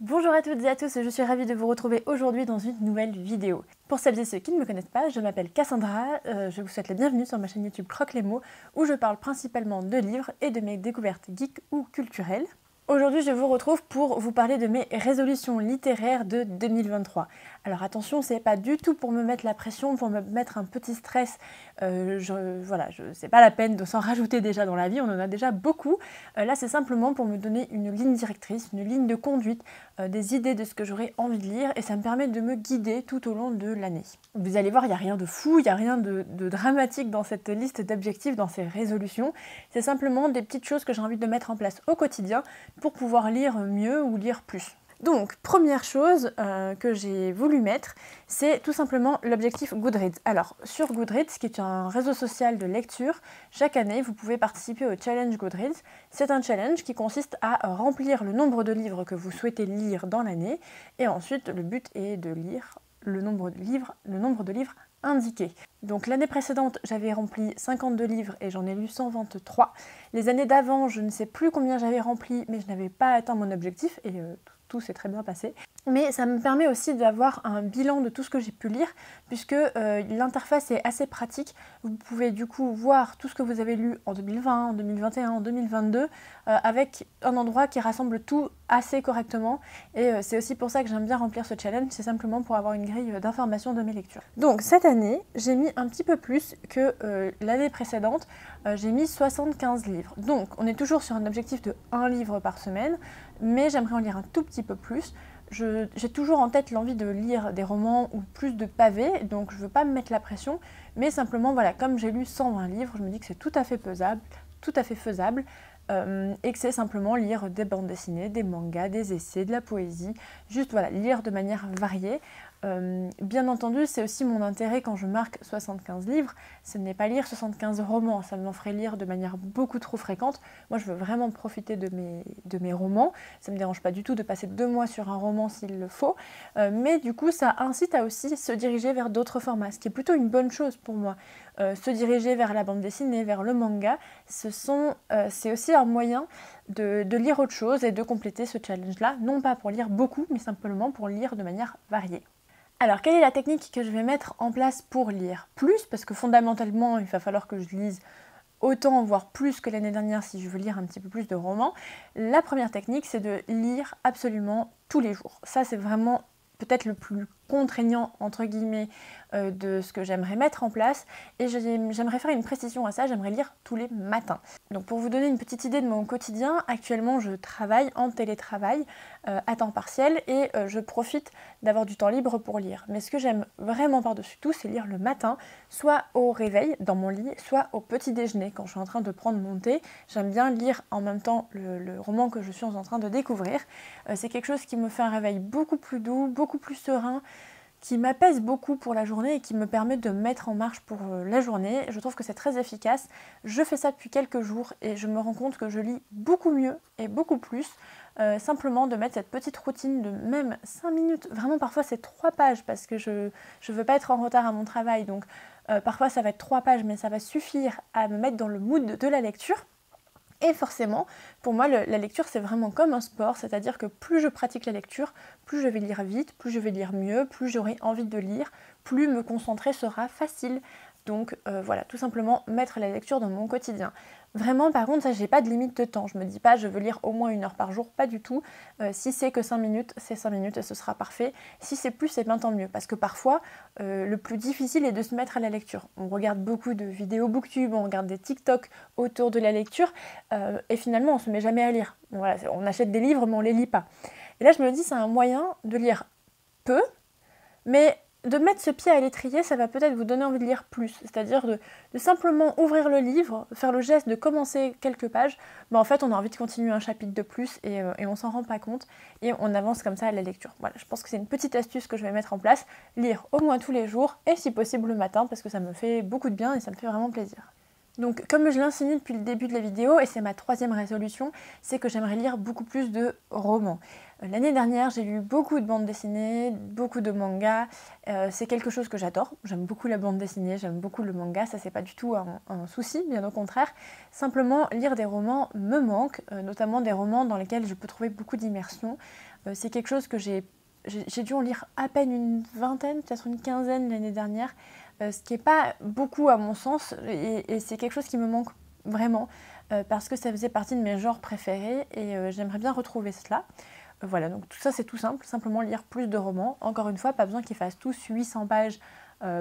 Bonjour à toutes et à tous, je suis ravie de vous retrouver aujourd'hui dans une nouvelle vidéo. Pour celles et ceux qui ne me connaissent pas, je m'appelle Cassandra, je vous souhaite la bienvenue sur ma chaîne YouTube Croque les mots, où je parle principalement de livres et de mes découvertes geeks ou culturelles. Aujourd'hui, je vous retrouve pour vous parler de mes résolutions littéraires de 2023. Alors attention, c'est pas du tout pour me mettre la pression, pour me mettre un petit stress. C'est pas la peine de s'en rajouter déjà dans la vie, on en a déjà beaucoup. Là, c'est simplement pour me donner une ligne directrice, une ligne de conduite, des idées de ce que j'aurais envie de lire, et ça me permet de me guider tout au long de l'année. Vous allez voir, il n'y a rien de fou, il n'y a rien de dramatique dans cette liste d'objectifs, dans ces résolutions. C'est simplement des petites choses que j'ai envie de mettre en place au quotidien pour pouvoir lire mieux ou lire plus. Donc, première chose que j'ai voulu mettre, c'est tout simplement l'objectif Goodreads. Alors, sur Goodreads, qui est un réseau social de lecture, chaque année, vous pouvez participer au challenge Goodreads. C'est un challenge qui consiste à remplir le nombre de livres que vous souhaitez lire dans l'année, et ensuite, le but est de lire le nombre de livres indiqué. Donc l'année précédente, j'avais rempli 52 livres et j'en ai lu 123. Les années d'avant, je ne sais plus combien j'avais rempli, mais je n'avais pas atteint mon objectif et tout s'est très bien passé. Mais ça me permet aussi d'avoir un bilan de tout ce que j'ai pu lire, puisque l'interface est assez pratique. Vous pouvez du coup voir tout ce que vous avez lu en 2020, en 2021, en 2022, avec un endroit qui rassemble tout assez correctement. Et c'est aussi pour ça que j'aime bien remplir ce challenge, c'est simplement pour avoir une grille d'information de mes lectures. Donc cette année, j'ai mis un petit peu plus que l'année précédente, j'ai mis 75 livres. Donc on est toujours sur un objectif de 1 livre par semaine, mais j'aimerais en lire un tout petit peu plus. J'ai toujours en tête l'envie de lire des romans ou plus de pavés, donc je ne veux pas me mettre la pression, mais simplement, voilà, comme j'ai lu 120 livres, je me dis que c'est tout à fait faisable, et que c'est simplement lire des bandes dessinées, des mangas, des essais, de la poésie, juste voilà, lire de manière variée. Bien entendu, c'est aussi mon intérêt quand je marque 75 livres, ce n'est pas lire 75 romans, ça m'en ferait lire de manière beaucoup trop fréquente. Moi, je veux vraiment profiter de mes romans, ça ne me dérange pas du tout de passer 2 mois sur un roman s'il le faut, mais du coup, ça incite à aussi se diriger vers d'autres formats, ce qui est plutôt une bonne chose pour moi. Se diriger vers la bande dessinée, vers le manga, c'est aussi un moyen de lire autre chose et de compléter ce challenge-là, non pas pour lire beaucoup, mais simplement pour lire de manière variée. Alors, quelle est la technique que je vais mettre en place pour lire plus? Parce que fondamentalement, il va falloir que je lise autant, voire plus que l'année dernière si je veux lire un petit peu plus de romans. La première technique, c'est de lire absolument tous les jours. Ça, c'est vraiment peut-être le plus contraignant, entre guillemets, de ce que j'aimerais mettre en place. Et j'aimerais faire une précision à ça, j'aimerais lire tous les matins. Donc pour vous donner une petite idée de mon quotidien, actuellement je travaille en télétravail à temps partiel et je profite d'avoir du temps libre pour lire. Mais ce que j'aime vraiment par-dessus tout, c'est lire le matin, soit au réveil dans mon lit, soit au petit déjeuner quand je suis en train de prendre mon thé. J'aime bien lire en même temps le roman que je suis en train de découvrir. C'est quelque chose qui me fait un réveil beaucoup plus doux, beaucoup plus serein, qui m'apaise beaucoup pour la journée et qui me permet de me mettre en marche pour la journée. Je trouve que c'est très efficace. Je fais ça depuis quelques jours et je me rends compte que je lis beaucoup mieux et beaucoup plus. Simplement de mettre cette petite routine de même 5 minutes, vraiment parfois c'est 3 pages parce que je ne veux pas être en retard à mon travail, donc parfois ça va être 3 pages, mais ça va suffire à me mettre dans le mood de la lecture. Et forcément, pour moi, la lecture, c'est vraiment comme un sport, c'est-à-dire que plus je pratique la lecture, plus je vais lire vite, plus je vais lire mieux, plus j'aurai envie de lire, plus me concentrer sera facile. Donc voilà, tout simplement mettre la lecture dans mon quotidien. Vraiment, par contre, ça, j'ai pas de limite de temps. Je me dis pas, je veux lire au moins 1 heure par jour, pas du tout. Si c'est que 5 minutes, c'est 5 minutes et ce sera parfait. Si c'est plus, c'est bien tant mieux. Parce que parfois, le plus difficile est de se mettre à la lecture. On regarde beaucoup de vidéos booktube, on regarde des TikTok autour de la lecture, et finalement, on se met jamais à lire. Donc, voilà, on achète des livres, mais on les lit pas. Et là, je me dis, c'est un moyen de lire peu, mais de mettre ce pied à l'étrier, ça va peut-être vous donner envie de lire plus. C'est-à-dire de simplement ouvrir le livre, faire le geste de commencer quelques pages. En fait, on a envie de continuer un chapitre de plus et on s'en rend pas compte. Et on avance comme ça à la lecture. Voilà, je pense que c'est une petite astuce que je vais mettre en place. Lire au moins tous les jours et si possible le matin parce que ça me fait beaucoup de bien et ça me fait vraiment plaisir. Donc comme je l'insinue depuis le début de la vidéo, et c'est ma 3e résolution, c'est que j'aimerais lire beaucoup plus de romans. L'année dernière, j'ai lu beaucoup de bandes dessinées, beaucoup de mangas, c'est quelque chose que j'adore. J'aime beaucoup la bande dessinée, j'aime beaucoup le manga, ça c'est pas du tout un souci, bien au contraire. Simplement, lire des romans me manque, notamment des romans dans lesquels je peux trouver beaucoup d'immersion. C'est quelque chose que j'ai dû en lire à peine une vingtaine, peut-être une quinzaine l'année dernière, ce qui n'est pas beaucoup à mon sens, et c'est quelque chose qui me manque vraiment, parce que ça faisait partie de mes genres préférés, et j'aimerais bien retrouver cela. Voilà, donc tout ça c'est tout simple, simplement lire plus de romans. Encore une fois, pas besoin qu'ils fassent tous 800 pages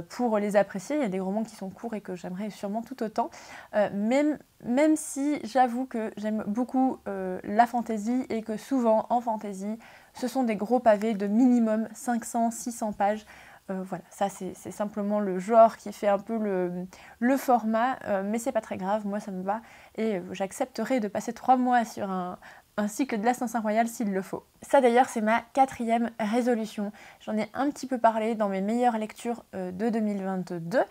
pour les apprécier. Il y a des romans qui sont courts et que j'aimerais sûrement tout autant. Même si j'avoue que j'aime beaucoup la fantaisie et que souvent en fantaisie, ce sont des gros pavés de minimum 500-600 pages. Voilà, ça c'est simplement le genre qui fait un peu le format, mais c'est pas très grave, moi ça me va. Et j'accepterai de passer 3 mois sur un cycle de l'Ascension Royale s'il le faut. Ça d'ailleurs c'est ma 4e résolution. J'en ai un petit peu parlé dans mes meilleures lectures de 2022.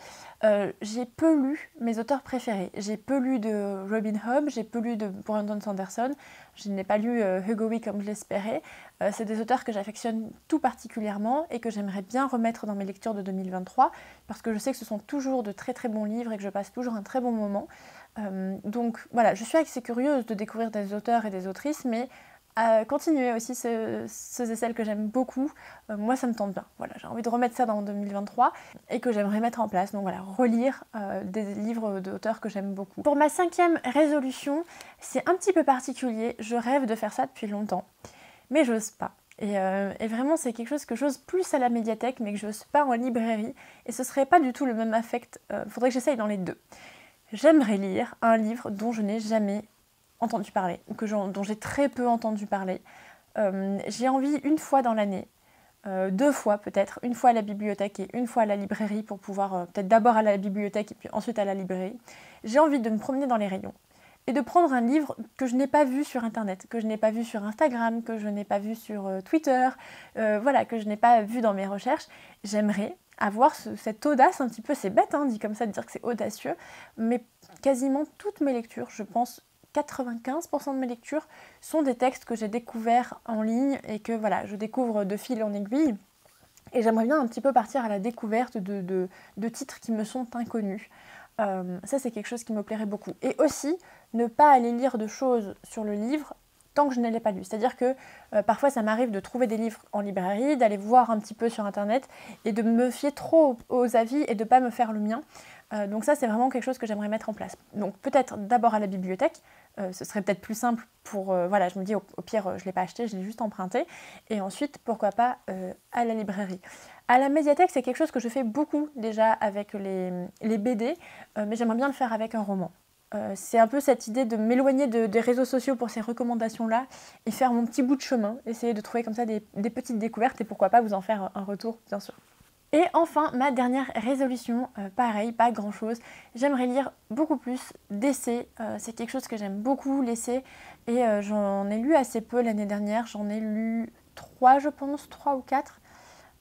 J'ai peu lu mes auteurs préférés. J'ai peu lu de Robin Hobb, j'ai peu lu de Brandon Sanderson, je n'ai pas lu Hugo Weaving comme je l'espérais. C'est des auteurs que j'affectionne tout particulièrement et que j'aimerais bien remettre dans mes lectures de 2023 parce que je sais que ce sont toujours de très très bons livres et que je passe toujours un très bon moment. Donc voilà, je suis assez curieuse de découvrir des auteurs et des autrices, mais continuer aussi ceux et celles que j'aime beaucoup, moi ça me tente bien. Voilà, j'ai envie de remettre ça dans 2023 et que j'aimerais mettre en place. Donc voilà, relire des livres d'auteurs que j'aime beaucoup. Pour ma 5e résolution, c'est un petit peu particulier, je rêve de faire ça depuis longtemps, mais j'ose pas. Et vraiment c'est quelque chose que j'ose plus à la médiathèque, mais que j'ose pas en librairie, et ce serait pas du tout le même affect, faudrait que j'essaye dans les deux. J'aimerais lire un livre dont je n'ai jamais entendu parler, ou dont j'ai très peu entendu parler. J'ai envie une fois dans l'année, 2 fois peut-être, une fois à la bibliothèque et une fois à la librairie pour pouvoir, peut-être d'abord à la bibliothèque et puis ensuite à la librairie. J'ai envie de me promener dans les rayons et de prendre un livre que je n'ai pas vu sur internet, que je n'ai pas vu sur Instagram, que je n'ai pas vu sur Twitter, voilà, que je n'ai pas vu dans mes recherches. J'aimerais avoir cette audace un petit peu, c'est bête dit comme ça de dire que c'est audacieux, mais quasiment toutes mes lectures, je pense 95% de mes lectures, sont des textes que j'ai découverts en ligne et que voilà, je découvre de fil en aiguille. Et j'aimerais bien un petit peu partir à la découverte de titres qui me sont inconnus. Ça c'est quelque chose qui me plairait beaucoup. Et aussi, ne pas aller lire de choses sur le livre tant que je ne l'ai pas lu. C'est-à-dire que parfois ça m'arrive de trouver des livres en librairie, d'aller voir un petit peu sur internet et de me fier trop aux avis et de ne pas me faire le mien. Donc ça c'est vraiment quelque chose que j'aimerais mettre en place. Donc peut-être d'abord à la bibliothèque, ce serait peut-être plus simple pour, voilà, je me dis au pire je ne l'ai pas acheté, je l'ai juste emprunté, et ensuite pourquoi pas à la librairie. À la médiathèque c'est quelque chose que je fais beaucoup déjà avec les BD, mais j'aimerais bien le faire avec un roman. C'est un peu cette idée de m'éloigner des réseaux sociaux pour ces recommandations-là et faire mon petit bout de chemin, essayer de trouver comme ça des petites découvertes et pourquoi pas vous en faire un retour, bien sûr. Et enfin, ma dernière résolution, pareil, pas grand-chose, j'aimerais lire beaucoup plus d'essais, c'est quelque chose que j'aime beaucoup, l'essai, et j'en ai lu assez peu l'année dernière, j'en ai lu 3 je pense, 3 ou 4.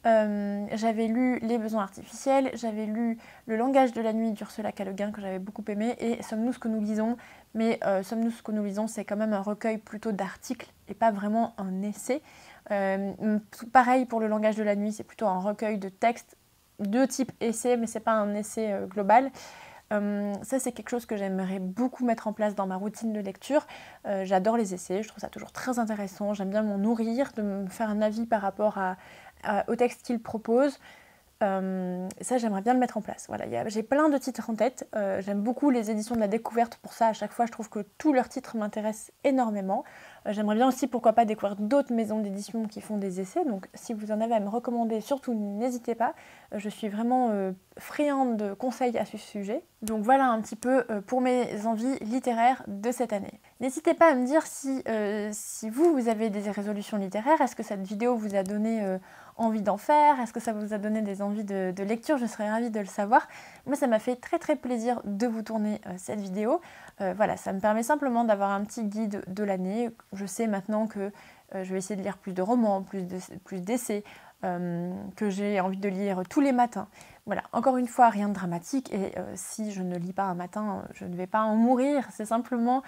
J'avais lu Les besoins artificiels, j'avais lu Le langage de la nuit d'Ursula K. Le Guin que j'avais beaucoup aimé, et Sommes-nous ce que nous lisons, mais Sommes-nous ce que nous lisons c'est quand même un recueil plutôt d'articles et pas vraiment un essai. Pareil pour Le langage de la nuit, c'est plutôt un recueil de textes de type essai, mais c'est pas un essai global. Ça c'est quelque chose que j'aimerais beaucoup mettre en place dans ma routine de lecture. J'adore les essais, je trouve ça toujours très intéressant, j'aime bien m'en nourrir, de me faire un avis par rapport au texte qu'ils proposent. Ça j'aimerais bien le mettre en place. Voilà, j'ai plein de titres en tête, j'aime beaucoup les éditions de la découverte pour ça, à chaque fois je trouve que tous leurs titres m'intéressent énormément. J'aimerais bien aussi pourquoi pas découvrir d'autres maisons d'édition qui font des essais, donc si vous en avez à me recommander, surtout n'hésitez pas, je suis vraiment friande de conseils à ce sujet. Donc voilà un petit peu pour mes envies littéraires de cette année. N'hésitez pas à me dire si vous avez des résolutions littéraires, est-ce que cette vidéo vous a donné envie d'en faire, est-ce que ça vous a donné des envies de lecture, je serais ravie de le savoir. Moi ça m'a fait très très plaisir de vous tourner cette vidéo. Voilà, ça me permet simplement d'avoir un petit guide de l'année. Je sais maintenant que je vais essayer de lire plus de romans, plus d'essais, que j'ai envie de lire tous les matins. Voilà, encore une fois, rien de dramatique, et si je ne lis pas un matin, je ne vais pas en mourir, c'est simplement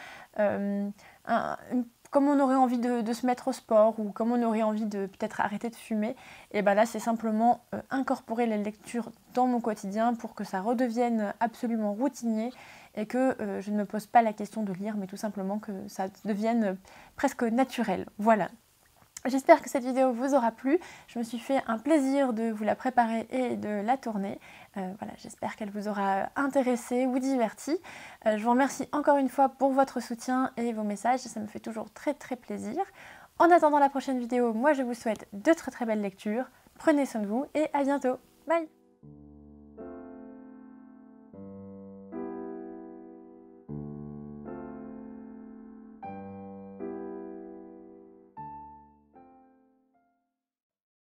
comme on aurait envie de se mettre au sport, ou comme on aurait envie de peut-être arrêter de fumer, et ben là c'est simplement incorporer les lectures dans mon quotidien pour que ça redevienne absolument routinier et que je ne me pose pas la question de lire, mais tout simplement que ça devienne presque naturel. Voilà. J'espère que cette vidéo vous aura plu. Je me suis fait un plaisir de vous la préparer et de la tourner. Voilà, j'espère qu'elle vous aura intéressé ou diverti. Je vous remercie encore une fois pour votre soutien et vos messages. Ça me fait toujours très plaisir. En attendant la prochaine vidéo, moi je vous souhaite de très belles lectures. Prenez soin de vous et à bientôt. Bye!